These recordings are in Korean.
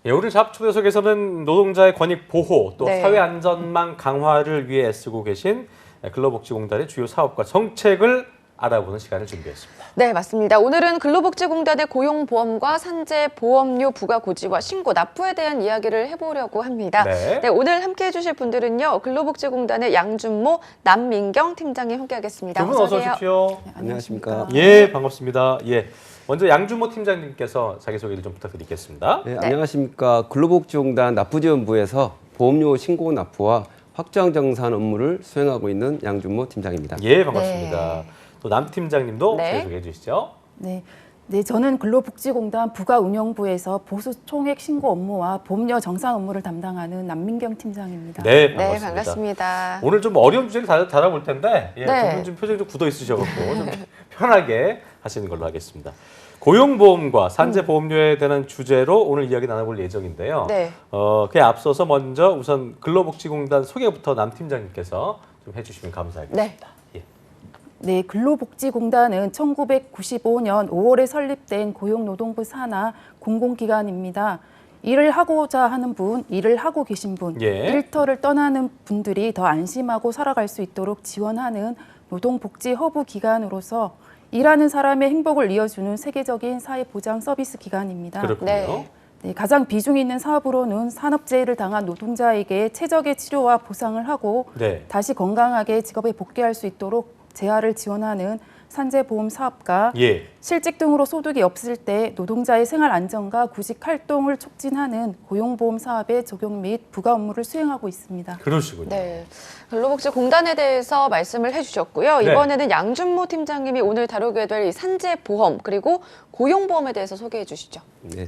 예, 오늘 잡초대석에서는 노동자의 권익 보호 또 네. 사회 안전망 강화를 위해 애쓰고 계신 근로복지공단의 주요 사업과 정책을 알아보는 시간을 준비했습니다. 네, 맞습니다. 오늘은 근로복지공단의 고용보험과 산재보험료 부과 고지와 신고, 납부에 대한 이야기를 해보려고 합니다. 네. 네, 오늘 함께해 주실 분들은요. 근로복지공단의 양준모, 남민경 팀장님 함께하겠습니다. 두 분 어서 오세요. 오십시오. 네, 안녕하십니까. 예, 반갑습니다. 예, 먼저 양준모 팀장님께서 자기소개를 좀 부탁드리겠습니다. 네, 안녕하십니까. 근로복지공단 납부지원부에서 보험료 신고 납부와 확정정산 업무를 수행하고 있는 양준모 팀장입니다. 예, 반갑습니다. 네. 또 남 팀장님도 네. 자기소개해 주시죠. 네, 저는 근로복지공단 부가운영부에서 보수총액 신고 업무와 보험료 정산 업무를 담당하는 남민경 팀장입니다. 네, 네, 반갑습니다. 반갑습니다. 오늘 좀 어려운 주제를 다뤄볼 텐데 예, 네. 두 분 좀 표정이 좀 굳어 있으셔갖고 좀 편하게 하시는 걸로 하겠습니다. 고용보험과 산재보험료에 대한 주제로 오늘 이야기 나눠볼 예정인데요. 네. 그에 앞서서 먼저 우선 근로복지공단 소개부터 남 팀장님께서 좀 해주시면 감사하겠습니다. 예. 네, 근로복지공단은 1995년 5월에 설립된 고용노동부 산하 공공기관입니다. 일을 하고자 하는 분, 일을 하고 계신 분, 예. 일터를 떠나는 분들이 더 안심하고 살아갈 수 있도록 지원하는 노동복지 허브 기관으로서 일하는 사람의 행복을 이어주는 세계적인 사회보장 서비스 기관입니다. 그렇군요. 네. 네, 가장 비중 있는 사업으로는 산업재해를 당한 노동자에게 최적의 치료와 보상을 하고 네. 다시 건강하게 직업에 복귀할 수 있도록 재활을 지원하는 산재보험 사업과 예. 실직 등으로 소득이 없을 때 노동자의 생활 안정과 구직 활동을 촉진하는 고용보험 사업의 적용 및 부가 업무를 수행하고 있습니다. 그러시군요. 네, 근로복지공단에 대해서 말씀을 해주셨고요. 네. 이번에는 양준모 팀장님이 오늘 다루게 될 이 산재보험 그리고 고용보험에 대해서 소개해 주시죠. 네.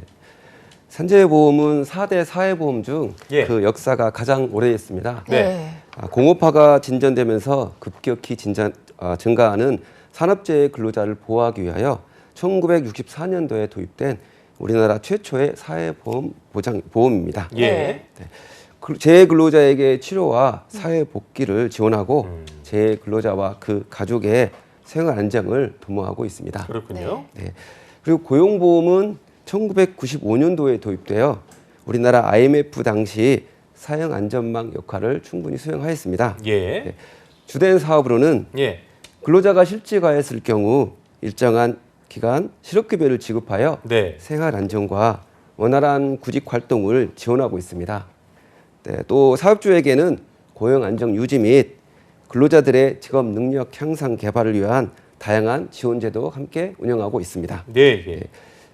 산재보험은 4대 사회보험 중 그 예. 역사가 가장 오래됐습니다. 네. 공업화가 진전되면서 급격히 증가하는 산업재해 근로자를 보호하기 위하여 1964년도에 도입된 우리나라 최초의 사회보험 보험입니다. 예. 재해 근로자에게 치료와 사회 복귀를 지원하고 재해 근로자와 그 가족의 생활 안정을 도모하고 있습니다. 그렇군요. 네. 그리고 고용보험은 1995년도에 도입되어 우리나라 IMF 당시 사형 안전망 역할을 충분히 수행하였습니다. 예. 네. 주된 사업으로는 예. 근로자가 실직하였을 경우 일정한 기간 실업급여를 지급하여 네. 생활 안정과 원활한 구직 활동을 지원하고 있습니다. 네, 또 사업주에게는 고용 안정 유지 및 근로자들의 직업 능력 향상 개발을 위한 다양한 지원 제도 함께 운영하고 있습니다. 네. 예.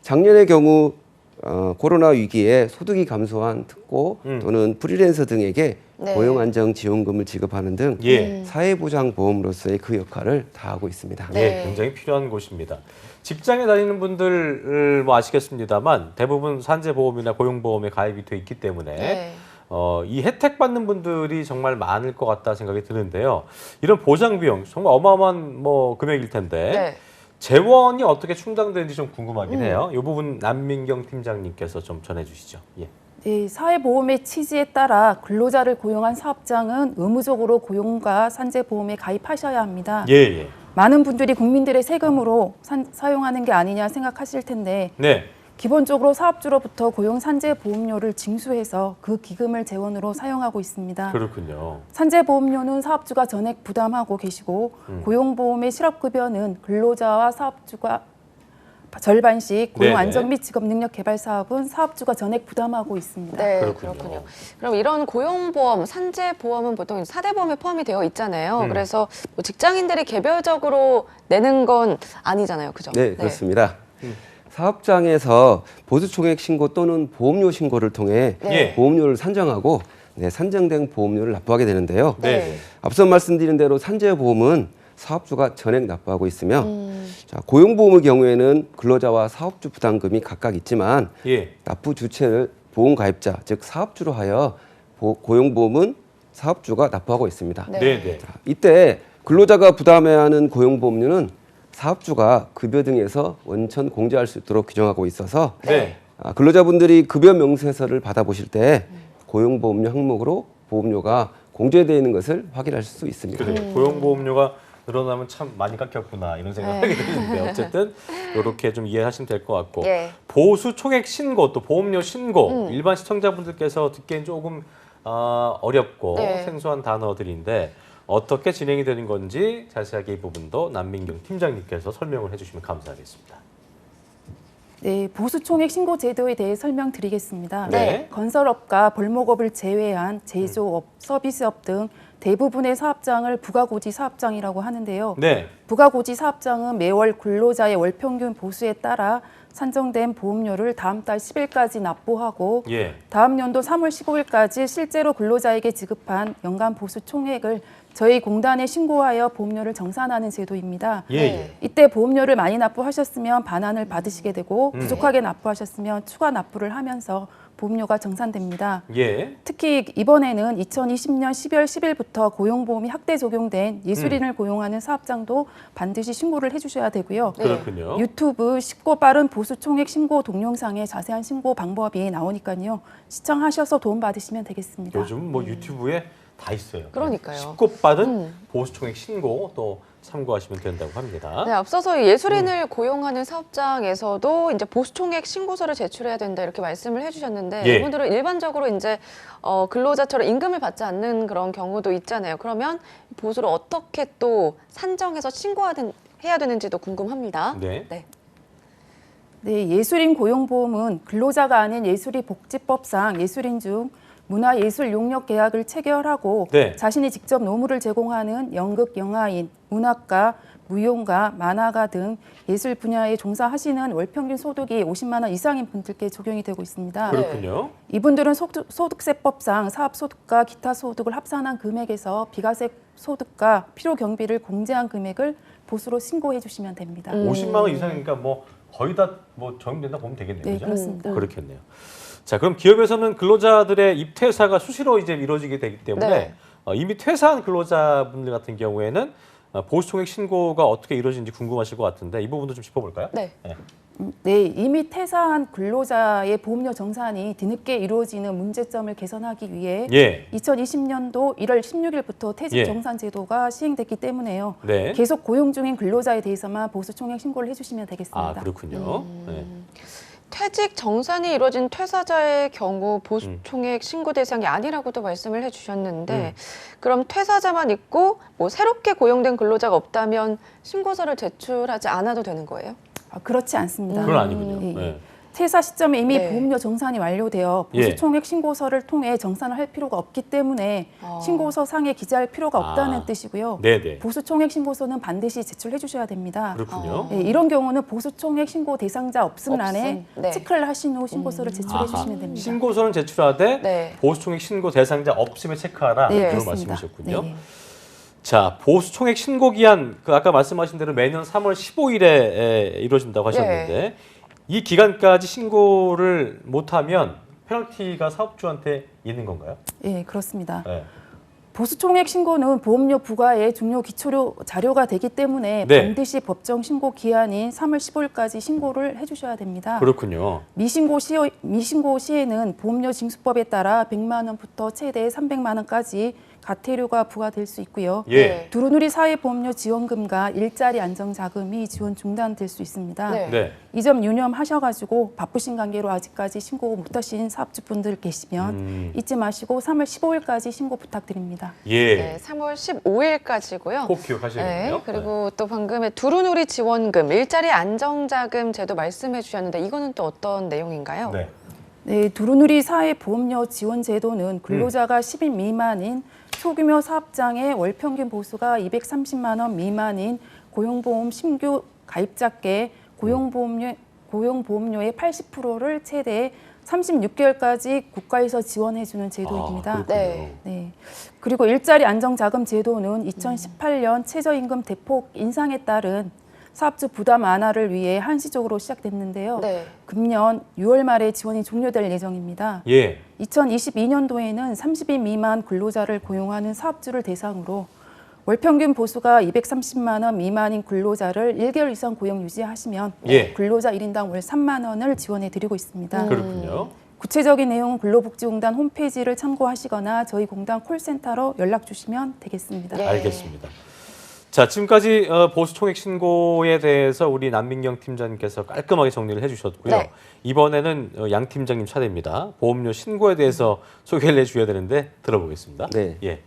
작년의 경우 코로나 위기에 소득이 감소한 특고 또는 프리랜서 등에게 네. 고용 안정 지원금을 지급하는 등 예. 사회보장보험으로서의 그 역할을 다하고 있습니다. 네. 네, 굉장히 필요한 곳입니다. 직장에 다니는 분들 뭐 아시겠습니다만 대부분 산재보험이나 고용보험에 가입이 돼 있기 때문에 네. 이 혜택 받는 분들이 정말 많을 것 같다 생각이 드는데요. 이런 보장 비용 정말 어마어마한 뭐 금액일 텐데 네. 재원이 어떻게 충당되는지 좀 궁금하긴 해요. 이 부분 남민경 팀장님께서 좀 전해주시죠. 예. 네, 사회보험의 취지에 따라 근로자를 고용한 사업장은 의무적으로 고용과 산재보험에 가입하셔야 합니다. 예, 예. 많은 분들이 국민들의 세금으로 사용하는 게 아니냐 생각하실 텐데 네. 기본적으로 사업주로부터 고용 산재보험료를 징수해서 그 기금을 재원으로 사용하고 있습니다. 그렇군요. 산재보험료는 사업주가 전액 부담하고 계시고 고용보험의 실업급여는 근로자와 사업주가 절반씩 고용 네네. 안정 및 직업 능력 개발 사업은 사업주가 전액 부담하고 있습니다. 네, 그렇군요. 그렇군요. 그럼 이런 고용보험, 산재보험은 보통 4대 보험에 포함이 되어 있잖아요. 그래서 뭐 직장인들이 개별적으로 내는 건 아니잖아요. 그죠? 네, 그렇습니다. 사업장에서 보수총액 신고 또는 보험료 신고를 통해 네. 보험료를 산정하고 산정된 보험료를 납부하게 되는데요. 네. 앞서 말씀드린 대로 산재보험은 사업주가 전액 납부하고 있으며 자, 고용보험의 경우에는 근로자와 사업주 부담금이 각각 있지만 예. 납부 주체를 보험가입자, 즉 사업주로 하여 고용보험은 사업주가 납부하고 있습니다. 네. 네, 네. 이때 근로자가 부담해야 하는 고용보험료는 사업주가 급여 등에서 원천 공제할 수 있도록 규정하고 있어서 네. 근로자분들이 급여 명세서를 받아보실 때 고용보험료 항목으로 보험료가 공제되어 있는 것을 확인하실 수 있습니다. 그래요. 고용보험료가 드러나면 참 많이 깎였구나 이런 생각이 드는데 어쨌든 이렇게 좀 이해하시면 될 것 같고 예. 보수 총액 신고 또 보험료 신고 일반 시청자분들께서 듣기엔 조금 어렵고 네. 생소한 단어들인데 어떻게 진행이 되는 건지 자세하게 이 부분도 남민경 팀장님께서 설명을 해주시면 감사하겠습니다. 네, 보수총액 신고 제도에 대해 설명드리겠습니다. 네. 건설업과 벌목업을 제외한 제조업, 서비스업 등 대부분의 사업장을 부가고지 사업장이라고 하는데요. 네. 부가고지 사업장은 매월 근로자의 월평균 보수에 따라 산정된 보험료를 다음 달 10일까지 납부하고 예. 다음 연도 3월 15일까지 실제로 근로자에게 지급한 연간 보수 총액을 저희 공단에 신고하여 보험료를 정산하는 제도입니다. 예. 예. 이때 보험료를 많이 납부하셨으면 반환을 받으시게 되고 부족하게 납부하셨으면 추가 납부를 하면서 보험료가 정산됩니다. 예. 특히 이번에는 2020년 12월 10일부터 고용보험이 확대 적용된 예술인을 고용하는 사업장도 반드시 신고를 해주셔야 되고요. 네. 그렇군요. 유튜브 쉽고 빠른 보수 총액 신고 동영상에 자세한 신고 방법이 나오니까요. 시청하셔서 도움 받으시면 되겠습니다. 요즘 뭐 유튜브에 다 있어요. 그러니까요. 쉽고 빠른 보수 총액 신고 또 참고하시면 된다고 합니다. 네, 앞서서 예술인을 고용하는 사업장에서도 이제 보수총액 신고서를 제출해야 된다 이렇게 말씀을 해주셨는데 예. 이분들은 일반적으로 이제 근로자처럼 임금을 받지 않는 그런 경우도 있잖아요. 그러면 보수를 어떻게 또 산정해서 신고해야 되는지도 궁금합니다. 네. 네, 예술인 고용보험은 근로자가 아닌 예술인복지법상 예술인 중 문화예술 용역 계약을 체결하고 네. 자신이 직접 노무를 제공하는 연극, 영화인, 문학가, 무용가, 만화가 등 예술 분야에 종사하시는 월평균 소득이 50만 원 이상인 분들께 적용이 되고 있습니다. 그렇군요. 이분들은 소득세법상 사업소득과 기타 소득을 합산한 금액에서 비과세 소득과 필요 경비를 공제한 금액을 보수로 신고해 주시면 됩니다. 50만 원 이상이니까 뭐 거의 다 뭐 적용된다 보면 되겠네요. 네, 그죠? 그렇습니다. 그렇겠네요. 자, 그럼 기업에서는 근로자들의 입퇴사가 수시로 이제 이루어지게 되기 때문에 네. 이미 퇴사한 근로자분들 같은 경우에는 보수총액 신고가 어떻게 이루어지는지 궁금하실 것 같은데 이 부분도 좀 짚어볼까요? 네. 네, 이미 퇴사한 근로자의 보험료 정산이 뒤늦게 이루어지는 문제점을 개선하기 위해 예. 2020년도 1월 16일부터 퇴직 예. 정산 제도가 시행됐기 때문에요. 네. 계속 고용 중인 근로자에 대해서만 보수 총액 신고를 해주시면 되겠습니다. 아, 그렇군요. 네. 퇴직 정산이 이루어진 퇴사자의 경우 보수총액 신고 대상이 아니라고도 말씀을 해주셨는데 그럼 퇴사자만 있고 뭐 새롭게 고용된 근로자가 없다면 신고서를 제출하지 않아도 되는 거예요? 그렇지 않습니다. 그건 아니군요. 예. 네. 퇴사 시점에 이미 네. 보험료 정산이 완료되어 예. 보수총액 신고서를 통해 정산을 할 필요가 없기 때문에 신고서 상에 기재할 필요가 없다는 아. 뜻이고요. 네네. 보수총액 신고서는 반드시 제출해 주셔야 됩니다. 그렇군요. 예, 이런 경우는 보수총액 신고 대상자 없음란에 없음. 네. 체크를 하신 후 신고서를 제출해 아하. 주시면 됩니다. 신고서는 제출하되 네. 보수총액 신고 대상자 없음에 체크하라 네, 그런 그렇습니다. 말씀이셨군요. 네. 자, 보수총액 신고 기한 그 아까 말씀하신 대로 매년 3월 15일에 이루어진다고 하셨는데 이 기간까지 신고를 못하면 페널티가 사업주한테 있는 건가요? 예, 그렇습니다. 네. 보수총액 신고는 보험료 부과의 중요 기초 자료가 되기 때문에 네. 반드시 법정 신고 기한인 3월 15일까지 신고를 해주셔야 됩니다. 그렇군요. 미신고 시에는 보험료 징수법에 따라 100만 원부터 최대 300만 원까지 과태료가 부과될 수 있고요. 예. 두루누리 사회보험료 지원금과 일자리 안정자금이 지원 중단될 수 있습니다. 네. 네. 이 점 유념하셔가지고 바쁘신 관계로 아직까지 신고 못하신 사업주분들 계시면 잊지 마시고 3월 15일까지 신고 부탁드립니다. 예. 네, 3월 15일까지고요. 꼭 기억하셔야겠네요. 네, 그리고 또 방금의 두루누리 지원금, 일자리 안정자금 제도 말씀해 주셨는데 이거는 또 어떤 내용인가요? 네. 네, 두루누리 사회보험료 지원 제도는 근로자가 10인 미만인 소규모 사업장의 월 평균 보수가 230만 원 미만인 고용보험 신규 가입자께 고용보험료의 80%를 최대 36개월까지 국가에서 지원해주는 제도입니다. 아, 네. 네. 그리고 일자리 안정자금 제도는 2018년 최저임금 대폭 인상에 따른 사업주 부담 완화를 위해 한시적으로 시작됐는데요. 네. 금년 6월 말에 지원이 종료될 예정입니다. 예. 2022년도에는 30인 미만 근로자를 고용하는 사업주를 대상으로 월평균 보수가 230만 원 미만인 근로자를 1개월 이상 고용 유지하시면 예. 근로자 1인당 월 3만 원을 지원해 드리고 있습니다. 그렇군요. 구체적인 내용은 근로복지공단 홈페이지를 참고하시거나 저희 공단 콜센터로 연락 주시면 되겠습니다. 예. 알겠습니다. 자, 지금까지 보수 총액 신고에 대해서 우리 남민경 팀장님께서 깔끔하게 정리를 해주셨고요. 네. 이번에는 양 팀장님 차례입니다. 보험료 신고에 대해서 소개를 해주셔야 되는데 들어보겠습니다. 네. 예.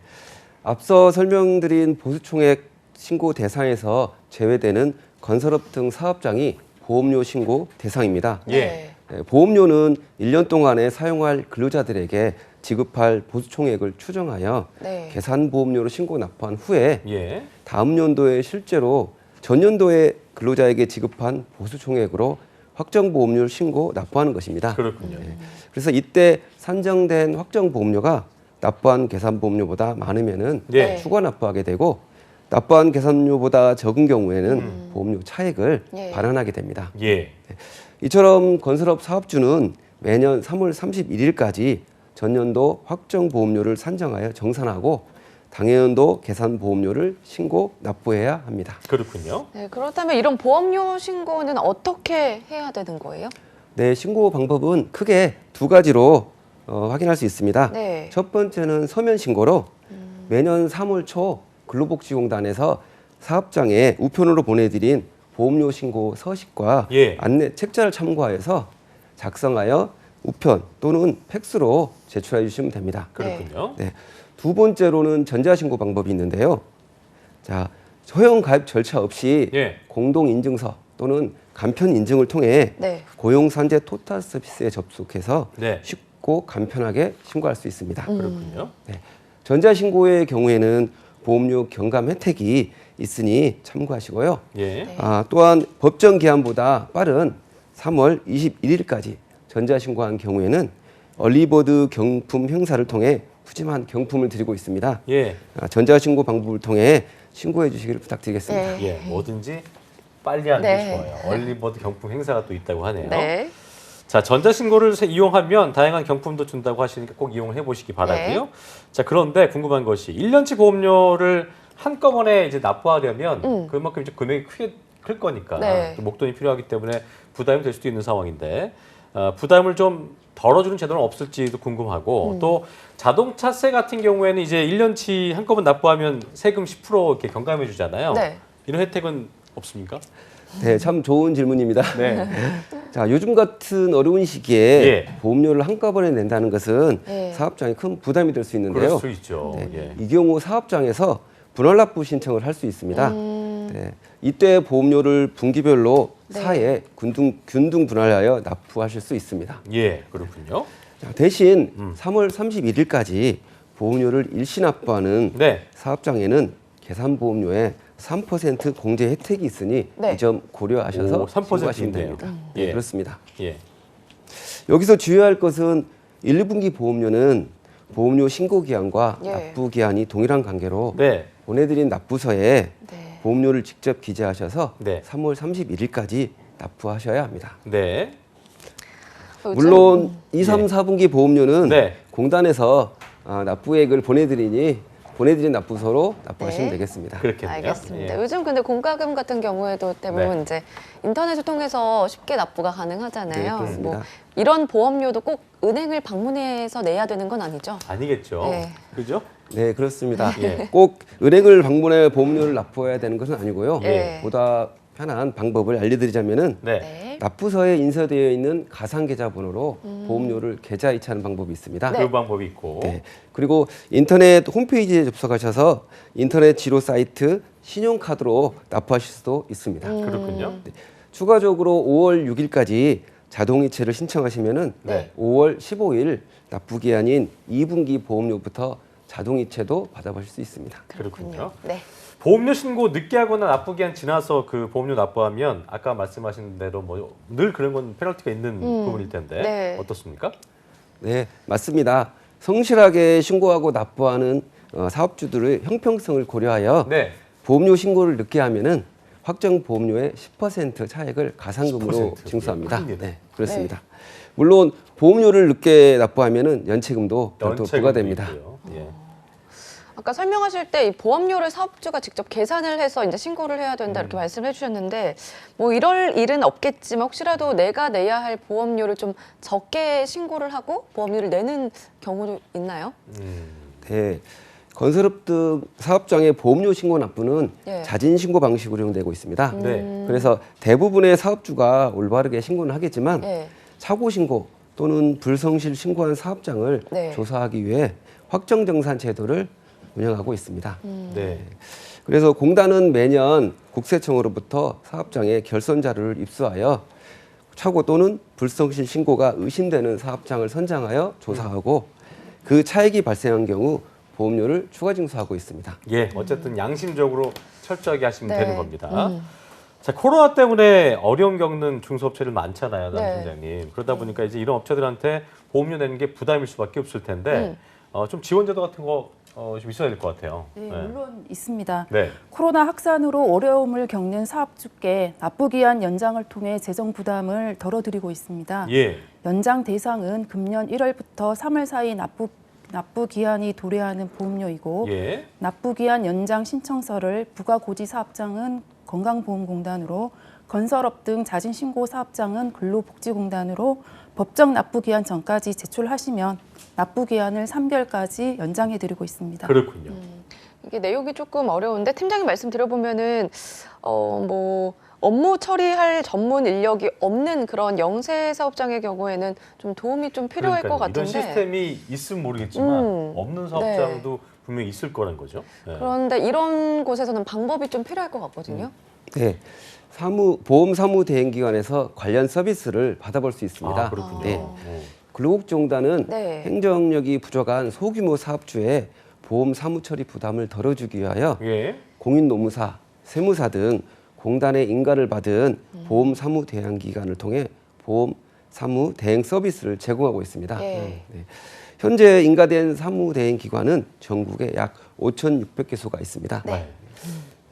앞서 설명드린 보수총액 신고 대상에서 제외되는 건설업 등 사업장이 보험료 신고 대상입니다. 예. 네, 보험료는 1년 동안에 사용할 근로자들에게 지급할 보수총액을 추정하여 네. 계산보험료로 신고 납부한 후에 예. 다음 연도에 실제로 전년도에 근로자에게 지급한 보수총액으로 확정보험료를 신고 납부하는 것입니다. 그렇군요. 그래서 이때 산정된 확정보험료가 납부한 계산보험료보다 많으면은 네. 추가 납부하게 되고 납부한 계산료보다 적은 경우에는 보험료 차액을 예. 반환하게 됩니다. 예. 이처럼 건설업 사업주는 매년 3월 31일까지 전년도 확정보험료를 산정하여 정산하고 당해연도 계산보험료를 신고 납부해야 합니다. 그렇군요. 네, 그렇다면 이런 보험료 신고는 어떻게 해야 되는 거예요? 네, 신고 방법은 크게 두 가지로 확인할 수 있습니다. 네. 첫 번째는 서면 신고로 매년 3월 초 근로복지공단에서 사업장에 우편으로 보내드린 보험료 신고 서식과 예. 안내 책자를 참고하여서 작성하여 우편 또는 팩스로 제출해 주시면 됩니다. 그렇군요. 네. 두 번째로는 전자신고 방법이 있는데요. 자, 소형 가입 절차 없이 예. 공동인증서 또는 간편 인증을 통해 네. 고용산재 토탈 서비스에 접속해서 네. 쉽고 간편하게 신고할 수 있습니다. 그렇군요. 네. 전자신고의 경우에는 보험료 경감 혜택이 있으니 참고하시고요. 예. 또한 법정 기한보다 빠른 3월 21일까지 전자신고한 경우에는 얼리버드 경품 행사를 통해 푸짐한 경품을 드리고 있습니다. 예. 전자신고 방법을 통해 신고해 주시기를 부탁드리겠습니다. 네. 예. 뭐든지 빨리 하는 네. 게 좋아요. 얼리버드 경품 행사가 또 있다고 하네요. 네. 자, 전자신고를 이용하면 다양한 경품도 준다고 하시니까 꼭 이용을 해보시기 바라고요. 자, 그런데 궁금한 것이 1년치 보험료를 한꺼번에 이제 납부하려면 그만큼 이제 금액이 클 거니까 네. 또 목돈이 필요하기 때문에 부담이 될 수도 있는 상황인데 부담을 좀 덜어주는 제도는 없을지도 궁금하고 또 자동차세 같은 경우에는 이제 1년치 한꺼번에 납부하면 세금 10% 이렇게 경감해 주잖아요. 네. 이런 혜택은 없습니까? 네, 참 좋은 질문입니다. 네. 자, 요즘 같은 어려운 시기에 예. 보험료를 한꺼번에 낸다는 것은 예. 사업장에 큰 부담이 될 수 그럴 있는데요. 수 있죠. 예. 이 경우 사업장에서 분할납부 신청을 할 수 있습니다. 네, 이때 보험료를 분기별로 네. 사에 균등 분할하여 납부하실 수 있습니다. 예, 그렇군요. 자, 대신 3월 31일까지 보험료를 일시 납부하는 네. 사업장에는 계산보험료에 3% 공제 혜택이 있으니 네. 이 점 고려하셔서 오, 3% 신고하시면 있네요. 됩니다. 예. 네, 그렇습니다. 예. 여기서 주의할 것은 1, 2분기 보험료는 보험료 신고 기한과 예. 납부 기한이 동일한 관계로 네. 보내드린 납부서에 네. 보험료를 직접 기재하셔서 네. 3월 31일까지 납부하셔야 합니다. 네. 요즘- 물론 2, 3, 4분기 보험료는 네. 공단에서 납부액을 보내드린 납부서로 납부하시면 네. 되겠습니다. 그렇겠네요. 알겠습니다. 예. 요즘 근데 공과금 같은 경우에도 대부분 네. 이제 인터넷을 통해서 쉽게 납부가 가능하잖아요. 네, 그렇습니다. 뭐 이런 보험료도 꼭 은행을 방문해서 내야 되는 건 아니죠? 아니겠죠. 네. 그죠? 네, 그렇습니다. 예. 꼭 은행을 방문해 보험료를 납부해야 되는 것은 아니고요. 예. 보다 편한 방법을 알려드리자면은 네. 네. 납부서에 인쇄되어 있는 가상계좌번호로 보험료를 계좌 이체하는 방법이 있습니다. 그 방법이 있고. 네. 그리고 인터넷 홈페이지에 접속하셔서 인터넷 지로 사이트 신용카드로 납부하실 수도 있습니다. 그렇군요. 추가적으로 5월 6일까지 자동이체를 신청하시면은 네. 5월 15일 납부 기한인 2분기 보험료부터 자동이체도 받아보실 수 있습니다. 그렇군요. 네. 보험료 신고 늦게 하거나 납부 기한 지나서 그 보험료 납부하면 아까 말씀하신 대로 뭐 늘 그런 건 페널티가 있는 부분일 텐데 네. 어떻습니까? 네, 맞습니다. 성실하게 신고하고 납부하는 사업주들의 형평성을 고려하여 네. 보험료 신고를 늦게 하면은 확정 보험료의 10% 차액을 가상금으로 10% 징수합니다. 큰일이네. 네, 그렇습니다. 물론 보험료를 늦게 납부하면은 연체금도 별도 연체금도 부과됩니다. 있고요. 예. 아까 설명하실 때 이 보험료를 사업주가 직접 계산을 해서 이제 신고를 해야 된다 이렇게 말씀을 해주셨는데 뭐 이럴 일은 없겠지만 혹시라도 내가 내야 할 보험료를 좀 적게 신고를 하고 보험료를 내는 경우도 있나요? 네, 건설업 등 사업장의 보험료 신고 납부는 예. 자진 신고 방식으로 운영되고 있습니다. 네. 그래서 대부분의 사업주가 올바르게 신고는 하겠지만 예. 사고 신고 또는 불성실 신고한 사업장을 네. 조사하기 위해 확정정산 제도를 운영하고 있습니다. 네. 그래서 공단은 매년 국세청으로부터 사업장에 결선 자료를 입수하여 착오 또는 불성실 신고가 의심되는 사업장을 선정하여 조사하고 그 차익이 발생한 경우 보험료를 추가 징수하고 있습니다. 예, 어쨌든 양심적으로 철저하게 하시면 네. 되는 겁니다. 자, 코로나 때문에 어려움 겪는 중소업체들 많잖아요, 남 네. 팀장님. 그러다 보니까 이제 이런 업체들한테 보험료 내는 게 부담일 수밖에 없을 텐데 좀 지원 제도 같은 거 좀 있어야 될 것 같아요. 네, 물론 있습니다. 네. 코로나 확산으로 어려움을 겪는 사업주께 납부기한 연장을 통해 재정 부담을 덜어드리고 있습니다. 예. 연장 대상은 금년 1월부터 3월 사이 납부기한이 도래하는 보험료이고 예. 납부기한 연장 신청서를 부가고지 사업장은 건강보험공단으로 건설업 등 자진신고 사업장은 근로복지공단으로 법정 납부기한 전까지 제출하시면 납부기한을 3개월까지 연장해드리고 있습니다. 그렇군요. 이게 내용이 조금 어려운데 팀장님 말씀 들어보면은 뭐 업무 처리할 전문 인력이 없는 그런 영세 사업장의 경우에는 좀 도움이 좀 필요할 것 그러니까요. 같은데. 이런 시스템이 있으면 모르겠지만 없는 사업장도 분명히 있을 거라는 거죠. 네. 그런데 이런 곳에서는 방법이 좀 필요할 것 같거든요. 네. 보험 사무 대행기관에서 관련 서비스를 받아볼 수 있습니다. 아, 그렇군요. 네. 근로복지공단은 네. 행정력이 부족한 소규모 사업주의 보험 사무 처리 부담을 덜어주기 위하여 예. 공인노무사, 세무사 등 공단의 인가를 받은 보험 사무 대행 기관을 통해 보험 사무 대행 서비스를 제공하고 있습니다. 예. 네. 현재 인가된 사무 대행 기관은 전국에 약 5,600개소가 있습니다. 네.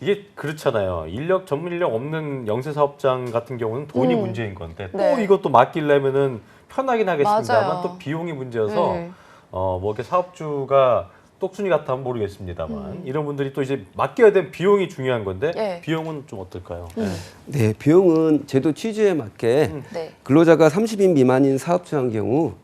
이게 그렇잖아요. 전문 인력 없는 영세 사업장 같은 경우는 돈이 문제인 건데 또 네. 이것도 맡기려면은 편하긴 하겠습니다만 맞아요. 또 비용이 문제여서 네. 뭐 이렇게 사업주가 똑순이 같다면 모르겠습니다만 이런 분들이 또 이제 맡겨야 되는 비용이 중요한 건데 네. 비용은 좀 어떨까요? 네, 비용은 제도 취지에 맞게 네. 근로자가 30인 미만인 사업주의 경우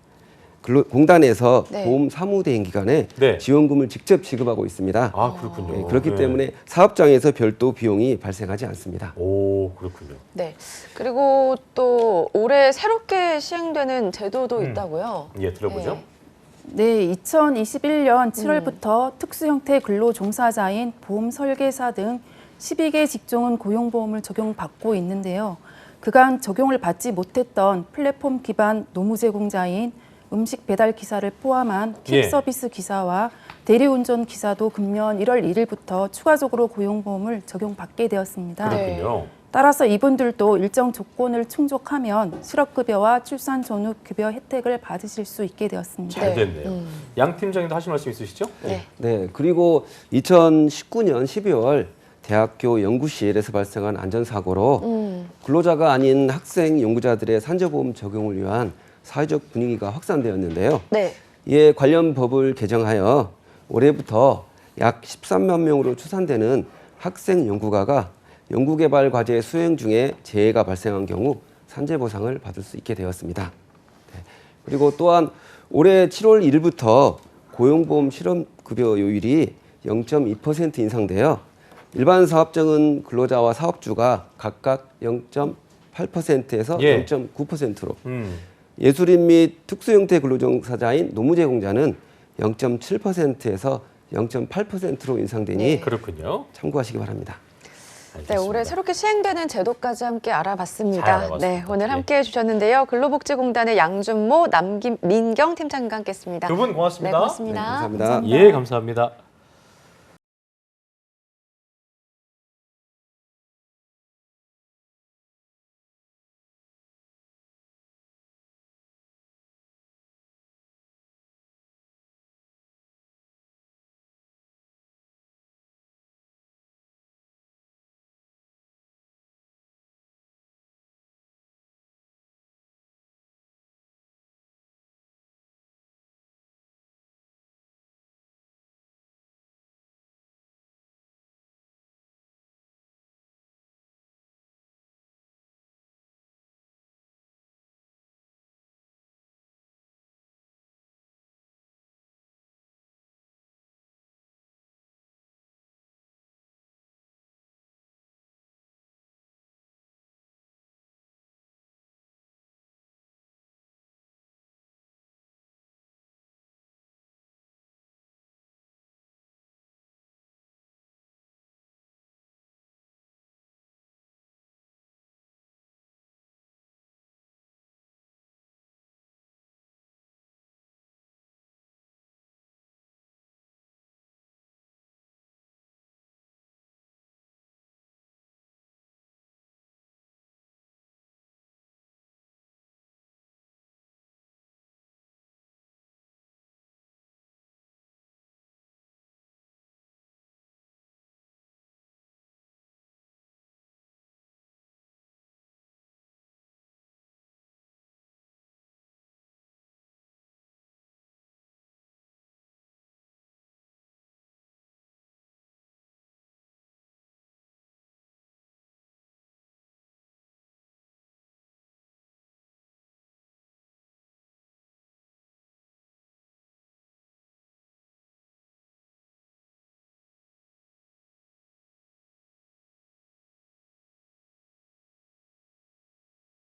공단에서 네. 보험 사무 대행 기관에 네. 지원금을 직접 지급하고 있습니다. 아 그렇군요. 네, 그렇기 네. 때문에 사업장에서 별도 비용이 발생하지 않습니다. 오 그렇군요. 네. 그리고 또 올해 새롭게 시행되는 제도도 있다고요. 예 들어보죠. 네. 네, 2021년 7월부터 특수형태 근로종사자인 보험 설계사 등 12개 직종은 고용보험을 적용받고 있는데요. 그간 적용을 받지 못했던 플랫폼 기반 노무 제공자인 음식 배달 기사를 포함한 예. 퀵서비스 기사와 대리운전 기사도 금년 1월 1일부터 추가적으로 고용보험을 적용받게 되었습니다. 그렇군요. 따라서 이분들도 일정 조건을 충족하면 실업급여와 출산 전후 급여 혜택을 받으실 수 있게 되었습니다. 잘 됐네요. 양 팀장님도 하실 말씀 있으시죠? 네. 네, 그리고 2019년 12월 대학교 연구실에서 발생한 안전사고로 근로자가 아닌 학생 연구자들의 산재보험 적용을 위한 사회적 분위기가 확산되었는데요. 네. 이에 관련 법을 개정하여 올해부터 약 13만 명으로 추산되는 학생 연구가가 연구개발 과제 수행 중에 재해가 발생한 경우 산재보상을 받을 수 있게 되었습니다. 네. 그리고 또한 올해 7월 1일부터 고용보험 실업급여 요율이 0.2% 인상되어 일반 사업장은 근로자와 사업주가 각각 0.8%에서 예. 0.9%로 예술인 예술인 및 특수형태 근로종사자인 노무제공자는 0.7%에서 0.8%로 인상되니 네. 그렇군요. 참고하시기 바랍니다. 네, 알겠습니다. 올해 새롭게 시행되는 제도까지 함께 잘 알아봤습니다. 알아봤습니다. 네, 오늘 예. 함께 해주셨는데요. 근로복지공단의 양준모, 민경 팀장님과 함께했습니다. 두 분 고맙습니다. 네, 고맙습니다. 네, 감사합니다. 예, 감사합니다.